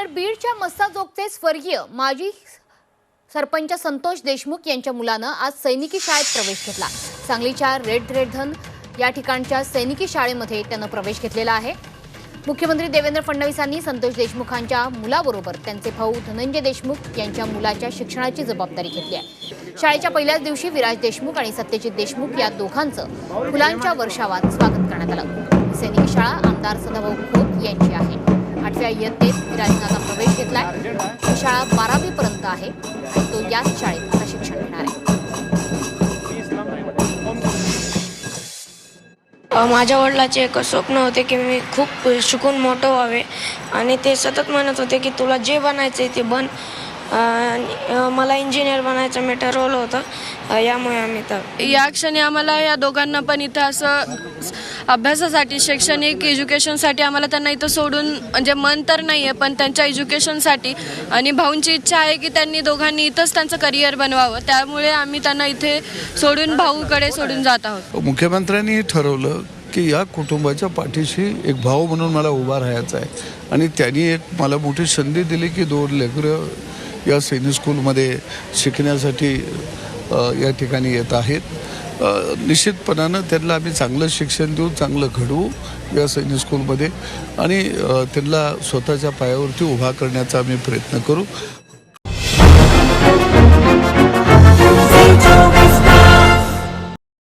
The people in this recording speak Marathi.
तर बीडच्या मस्साजोगचे स्वर्गीय माजी सरपंच संतोष देशमुख यांच्या मुलानं आज सैनिकी शाळेत प्रवेश घेतला। सांगलीच्या रेडधन या ठिकाणच्या सैनिकी शाळेमध्ये त्यानं प्रवेश घेतलेला आहे। मुख्यमंत्री देवेंद्र फडणवीसांनी संतोष देशमुखांच्या मुलाबरोबर त्यांचे भाऊ धनंजय देशमुख यांच्या मुलाच्या शिक्षणाची जबाबदारी घेतली आहे। शाळेच्या पहिल्याच दिवशी विराज देशमुख आणि सत्यजित देशमुख या दोघांचं फुलांच्या वर्षावात स्वागत करण्यात आलं। सैनिकी शाळा आमदार सदाभाऊ खोत यांची आहे। 8व्या इयत्तेत विराजनं आता प्रवेश घेतलाय। ही शाळा 12वी पर्यंत आहे आणि तो याच शाळेत आता शिक्षण घेणार आहे। माझ्या वडिलांचे एक स्वप्न होते की मी खूप शिकून मोठं व्हावे आणि ते सतत म्हणत होते की तुला जे बनायचं आहे ते बन। मला इंजिनियर बनायचं मी ठरवलं होतं। यामुळे आम्ही तर या क्षणी आम्हाला या दोघांना पण इथं असं अभ्यासासाठी शैक्षणिक एज्युकेशनसाठी आम्हाला त्यांना इथं सोडून म्हणजे मन तर नाही आहे पण त्यांच्या एज्युकेशनसाठी आणि भाऊंची इच्छा आहे की त्यांनी दोघांनी इथंच त्यांचं करिअर बनवावं, त्यामुळे आम्ही त्यांना इथे सोडून भाऊकडे सोडून जात आहोत। मुख्यमंत्र्यांनी ठरवलं की या कुटुंबाच्या पाठीशी एक भाऊ म्हणून मला उभा राहायचा आहे आणि त्यांनी एक मला मोठी संधी दिली की 2 लेकरं या सैनिक स्कूलमध्ये शिकण्यासाठी या ठिकाणी येत आहेत। निश्चितपणानं त्यांना आम्ही चांगलं शिक्षण देऊ, चांगलं घडवू या सैनिक स्कूलमध्ये आणि त्यांना स्वतःच्या पायावरती उभा करण्याचा आम्ही प्रयत्न करू।